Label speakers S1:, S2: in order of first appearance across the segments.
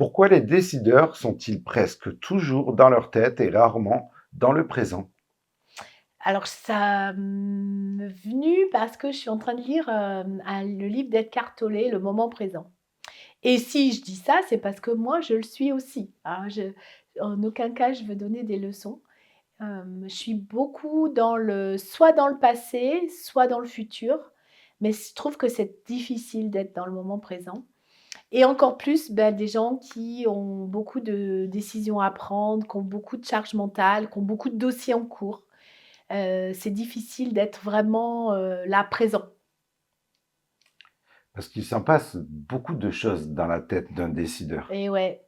S1: Pourquoi les décideurs sont-ils presque toujours dans leur tête et rarement dans le présent?
S2: Alors ça m'est venu parce que je suis en train de lire, le livre d'Eckhart Tolle, Le moment présent. Et si je dis ça, c'est parce que moi je le suis aussi, hein. En aucun cas je veux donner des leçons. Je suis beaucoup soit dans le passé, soit dans le futur, mais je trouve que c'est difficile d'être dans le moment présent et encore plus, des gens qui ont beaucoup de décisions à prendre, qui ont beaucoup de charge mentale, qui ont beaucoup de dossiers en cours. C'est difficile d'être vraiment, là, présent.
S1: Parce qu'il s'en passe beaucoup de choses dans la tête d'un décideur.
S2: Et ouais,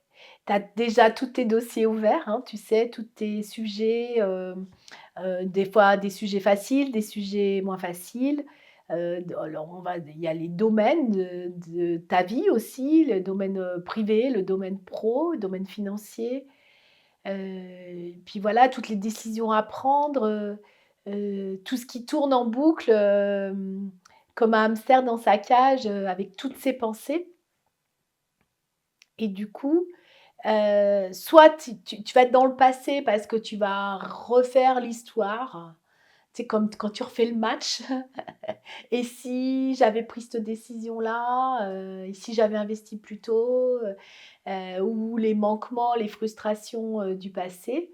S2: tu as déjà tous tes dossiers ouverts, hein, tu sais, tous tes sujets, des fois des sujets faciles, des sujets moins faciles. Alors il y a les domaines de ta vie aussi, le domaine, privé, le domaine pro, le domaine financier. Puis voilà, toutes les décisions à prendre, tout ce qui tourne en boucle, comme un hamster dans sa cage, avec toutes ses pensées et du coup, soit tu vas être dans le passé parce que tu vas refaire l'histoire. C'est comme quand tu refais le match. «Et si j'avais pris cette décision-là? Et si j'avais investi plus tôt?» Ou les manquements, les frustrations, du passé.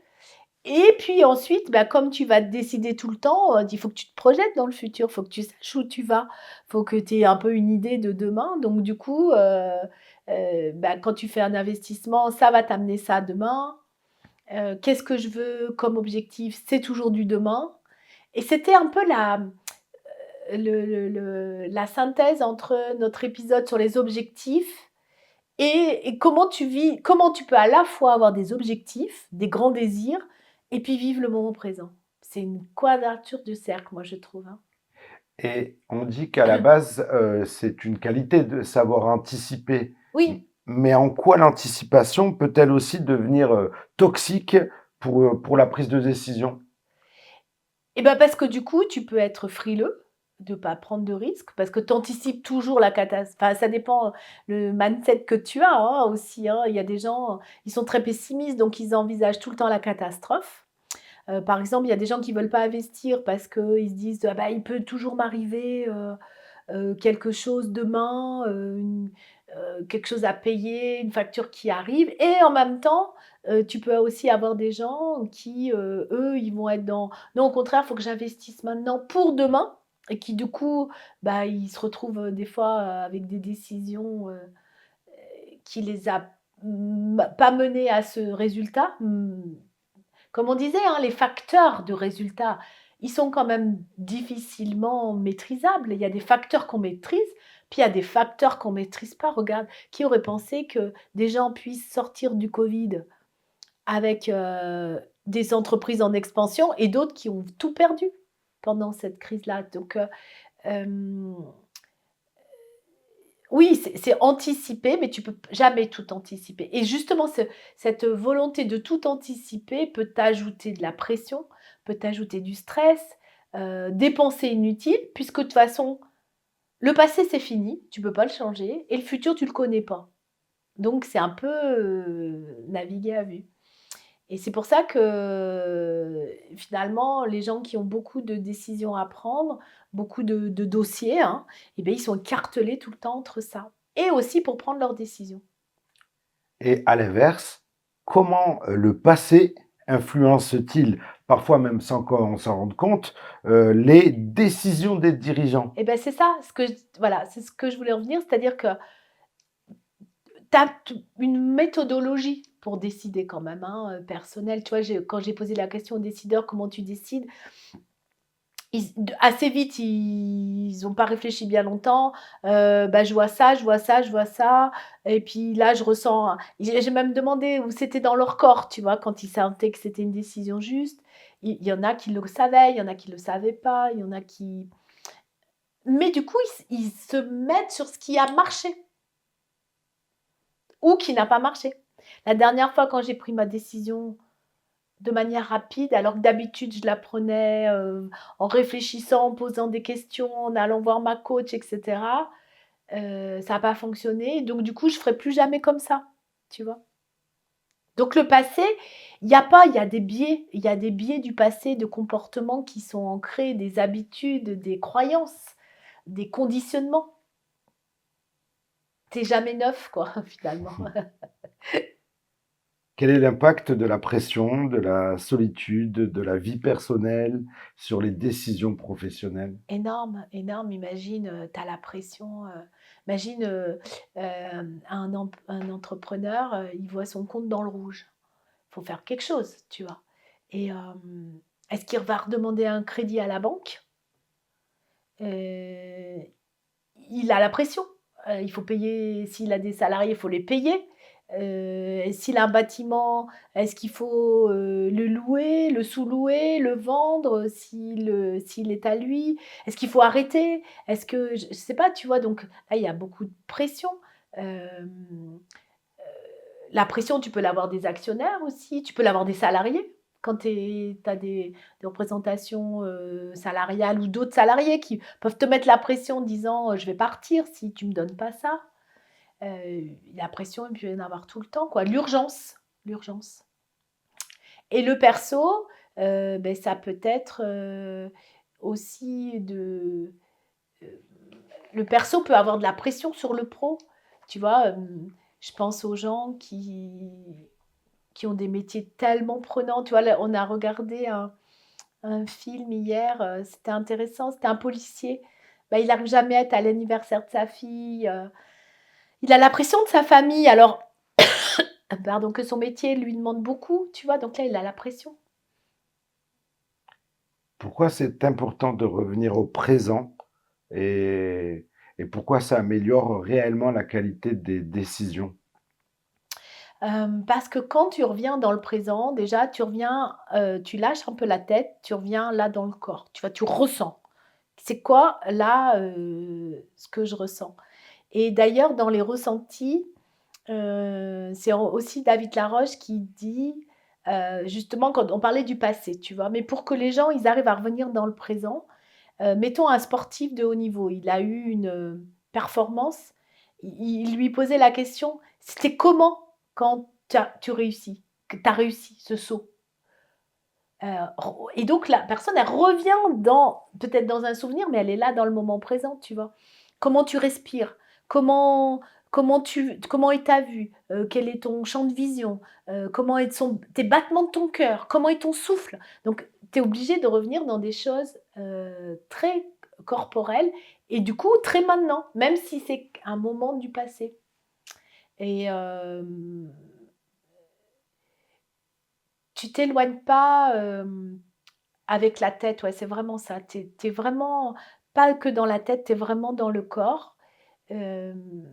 S2: Et puis ensuite, comme tu vas te décider tout le temps, il faut que tu te projettes dans le futur, il faut que tu saches où tu vas, il faut que tu aies un peu une idée de demain. Donc du coup, quand tu fais un investissement, ça va t'amener ça demain. Qu'est-ce que je veux comme objectif? C'est toujours du demain. Et c'était un peu la synthèse entre notre épisode sur les objectifs et comment tu peux à la fois avoir des objectifs, des grands désirs et puis vivre le moment présent. C'est une quadrature du cercle, moi je trouve, hein.
S1: Et on dit qu'à la base, c'est une qualité de savoir anticiper.
S2: Oui,
S1: Mais en quoi l'anticipation peut-elle aussi devenir, toxique pour la prise de décision?
S2: et parce que du coup, tu peux être frileux, de pas prendre de risques, parce que tu anticipes toujours la catastrophe. Enfin, ça dépend, le mindset que tu as, hein, aussi, hein. Il y a des gens, ils sont très pessimistes, donc ils envisagent tout le temps la catastrophe. Par exemple, il y a des gens qui veulent pas investir parce qu'ils se disent: «Ah il peut toujours m'arriver, quelque chose demain, quelque chose à payer, une facture qui arrive» et en même temps, tu peux aussi avoir des gens qui, eux, ils vont être dans: «Non, au contraire, il faut que j'investisse maintenant pour demain» et qui du coup, ils se retrouvent, des fois, avec des décisions, qui les a pas menés à ce résultat. Comme on disait, hein, les facteurs de résultat, ils sont quand même difficilement maîtrisables. Il y a des facteurs qu'on maîtrise, puis il y a des facteurs qu'on maîtrise pas. Regarde, qui aurait pensé que des gens puissent sortir du covid avec, des entreprises en expansion et d'autres qui ont tout perdu pendant cette crise-là? Donc, hem oui, c'est anticiper, mais tu peux jamais tout anticiper et justement cette volonté de tout anticiper peut t'ajouter de la pression, peut t'ajouter du stress, des pensées inutiles puisque de toute façon, le passé, c'est fini, tu peux pas le changer et le futur, tu le connais pas. Donc c'est un peu, naviguer à vue. Et c'est pour ça que, finalement, les gens qui ont beaucoup de décisions à prendre, beaucoup de dossiers, hein, ils sont écartelés tout le temps entre ça et aussi pour prendre leurs décisions.
S1: Et à l'inverse, comment, le passé influence-t-il, parfois même sans qu'on s'en rende compte, les décisions des dirigeants?
S2: Et c'est ça, voilà, c'est ce que je voulais revenir, c'est-à-dire que tu as une méthodologie pour décider quand même, hein, personnelle. Tu vois, quand j'ai posé la question aux décideurs: «Comment tu décides?» Assez vite, ils ont pas réfléchi bien longtemps. Je vois ça, je vois ça, je vois ça et puis là, je ressens j'ai même demandé où c'était dans leur corps, tu vois? Quand ils sentaient que c'était une décision juste. Il y en a qui le savaient, il y en a qui le savaient pas, il y en a qui mais du coup, ils se mettent sur ce qui a marché ou qui n'a pas marché. La dernière fois, quand j'ai pris ma décision de manière rapide, alors que d'habitude je la prenais, en réfléchissant, en posant des questions, en allant voir ma coach et cetera. Ça a pas fonctionné donc du coup je ferai plus jamais comme ça. tu vois? Donc le passé, il y a pas il y a des biais, il y a des biais du passé, de comportements qui sont ancrés, des habitudes, des croyances, des conditionnements. Tu jamais neuf quoi, finalement.
S1: Quel est l'impact de la pression, de la solitude, de la vie personnelle sur les décisions professionnelles?
S2: Énorme, énorme. Imagine, tu as la pression, imagine, un entrepreneur, il voit son compte dans le rouge. Faut faire quelque chose, tu vois? Et est-ce qu'il va redemander un crédit à la banque? Heu, il a la pression. Il faut payer s'il a des salariés, il faut les payer. S'il a un bâtiment, est-ce qu'il faut, le louer, le sous-louer, le vendre, s'il est à lui? Est-ce qu'il faut arrêter? Est-ce que je sais pas, tu vois? Donc là, il y a beaucoup de pression. Hem La pression, tu peux l'avoir des actionnaires aussi, tu peux l'avoir des salariés. Quand tu as des représentations, salariales ou d'autres salariés qui peuvent te mettre la pression en disant: «Je vais partir si tu me donnes pas ça». La pression, il peut y en avoir tout le temps quoi. L'urgence et le perso, ça peut être, aussi heu, le perso peut avoir de la pression sur le pro. Tu vois? Je pense aux gens qui ont des métiers tellement prenants. Tu vois, là, on a regardé un film hier, c'était intéressant, c'était un policier. Bah, il n'arrive jamais à être à l'anniversaire de sa fille, il a la pression de sa famille alors pardon, que son métier lui demande beaucoup, tu vois? Donc là, il a la pression.
S1: Pourquoi c'est important de revenir au présent et et pourquoi ça améliore réellement la qualité des décisions?
S2: Parce que quand tu reviens dans le présent, déjà, tu reviens, tu lâches un peu la tête, tu reviens là dans le corps. Tu vois, tu ressens. C'est quoi là, ce que je ressens? Et d'ailleurs dans les ressentis, c'est aussi David Laroche qui dit, justement quand on parlait du passé, tu vois? Mais pour que les gens, ils arrivent à revenir dans le présent, mettons un sportif de haut niveau, il a eu une, performance, il lui posait la question: «C'était comment quand tu réussis que tu as réussi ce saut?» Re et donc la personne, elle revient dans peut-être dans un souvenir, mais elle est là dans le moment présent, tu vois? Comment tu respires? Comment comment est ta vue? Quel est ton champ de vision? Comment est son tes battements de ton cœur? Comment est ton souffle? Donc tu es obligé de revenir dans des choses, très corporelles et du coup très maintenant, même si c'est un moment du passé et tu t'éloignes pas, avec la tête, ouais, c'est vraiment ça. Tu es vraiment pas que dans la tête, tu es vraiment dans le corps. Hem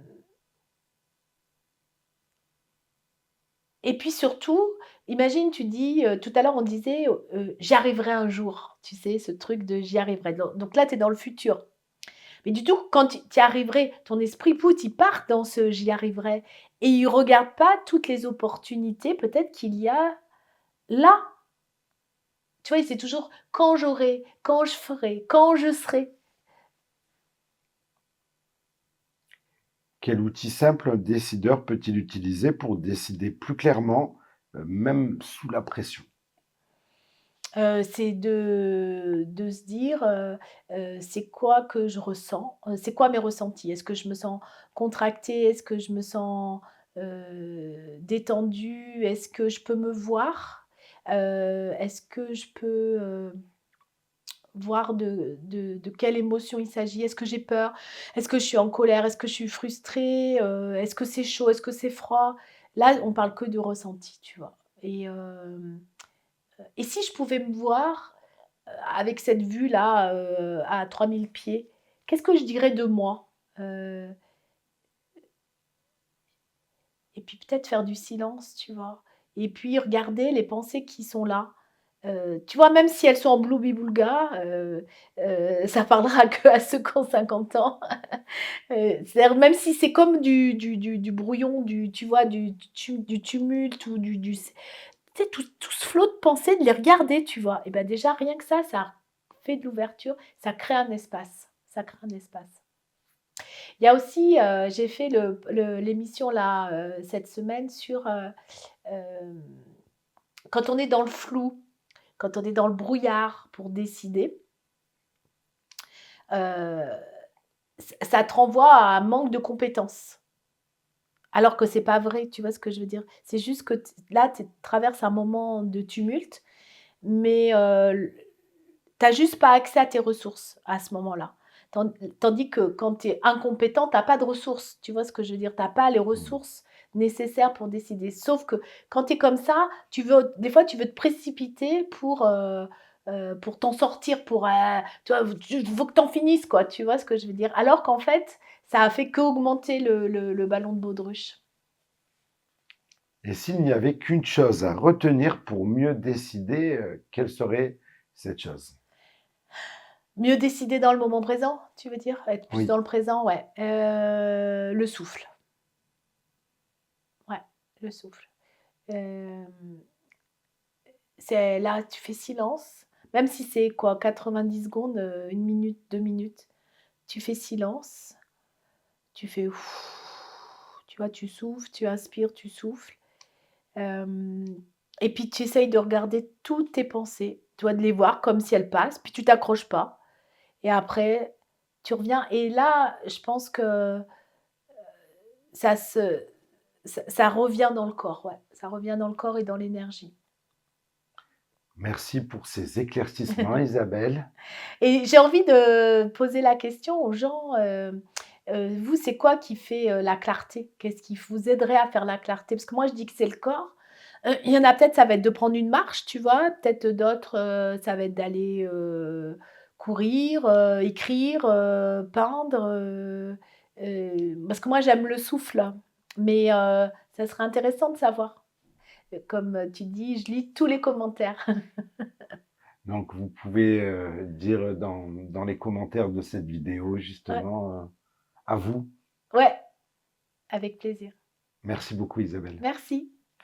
S2: Et puis surtout, imagine, tu dis, tout à l'heure on disait, «J'y arriverai un jour», tu sais, ce truc de «j'y arriverai». Donc là, tu es dans le futur. Mais du tout, quand tu y arriverais, ton esprit, pout, il part dans ce «j'y arriverai» et il regarde pas toutes les opportunités peut-être qu'il y a là. Tu vois? C'est toujours: «Quand j'aurai, quand je ferai, quand je serai».
S1: Quel outil simple un décideur peut-il utiliser pour décider plus clairement, même sous la pression?
S2: C'est de se dire, «C'est quoi que je ressens? C'est quoi mes ressentis? Est-ce que je me sens contractée? Est-ce que je me sens, détendue? Est-ce que je peux me voir? Est-ce que je peux, voir de quelle émotion il s'agit? Est-ce que j'ai peur? Est-ce que je suis en colère? Est-ce que je suis frustrée? Est-ce que c'est chaud? Est-ce que c'est froid?» Là, on parle que de ressenti, tu vois? Et si je pouvais me voir, avec cette vue-là, à 3000 pieds, qu'est-ce que je dirais de moi? Heu et puis peut-être faire du silence, tu vois? Et puis regarder les pensées qui sont là. Tu vois, même si elles sont en bloubi-boulga, ça parlera qu'à ceux qui ont 50 ans. C'est-à-dire même si c'est comme du brouillon, tu vois, du tumulte ou du tu sais, tout ce flot de pensées, de les regarder, tu vois? Et ben déjà rien que ça fait de l'ouverture, ça crée un espace, ça crée un espace. Il y a aussi, j'ai fait l'émission là, cette semaine sur, hem, quand on est dans le flou, quand on est dans le brouillard pour décider, heu, ça te renvoie à un manque de compétences. Alors que c'est pas vrai, tu vois ce que je veux dire? C'est juste que là, tu traverses un moment de tumulte, mais tu as juste pas accès à tes ressources à ce moment-là. Tandis que quand tu es incompétent, tu as pas de ressources, tu vois ce que je veux dire? Tu as pas les
S1: Mmh.
S2: ressources nécessaires pour décider. Sauf que quand tu es comme ça, tu veux des fois, tu veux te précipiter pour t'en sortir, tu vois? Tu faut que tu en finisses quoi, tu vois ce que je veux dire? Alors qu'en fait, ça a fait qu'augmenter le ballon de baudruche.
S1: Et s'il n'y avait qu'une chose à retenir pour mieux décider, quelle serait cette chose?
S2: Mieux décider dans le moment présent, tu veux dire? Être plus
S1: Oui,
S2: dans le présent, ouais. Le souffle, ouais, le souffle. Hem, c'est là, tu fais silence, même si c'est quoi, 90 secondes, 1 minute, 2 minutes, tu fais silence, tu fais tu vois, tu souffles, tu inspires, tu souffles, hem et puis tu essayes de regarder toutes tes pensées, tu vois, de les voir comme si elles passent, puis tu t'accroches pas et après tu reviens et là, je pense que Ça se ça revient dans le corps, ouais. Ça revient dans le corps et dans l'énergie.
S1: merci pour ces éclaircissements Isabelle.
S2: Et j'ai envie de poser la question aux gens, vous, c'est quoi qui fait, la clarté? Qu'est-ce qui vous aiderait à faire la clarté? Parce que moi, je dis que c'est le corps. Il y en a peut-être, ça va être de prendre une marche, tu vois? Peut-être d'autres, ça va être d'aller, courir, écrire, peindre, parce que moi, j'aime le souffle, mais ça serait intéressant de savoir. Comme, tu dis, je lis tous les commentaires.
S1: Donc vous pouvez, dire dans les commentaires de cette vidéo
S2: Ouais,
S1: justement, à vous.
S2: ouais, avec plaisir.
S1: Merci beaucoup Isabelle.
S2: Merci.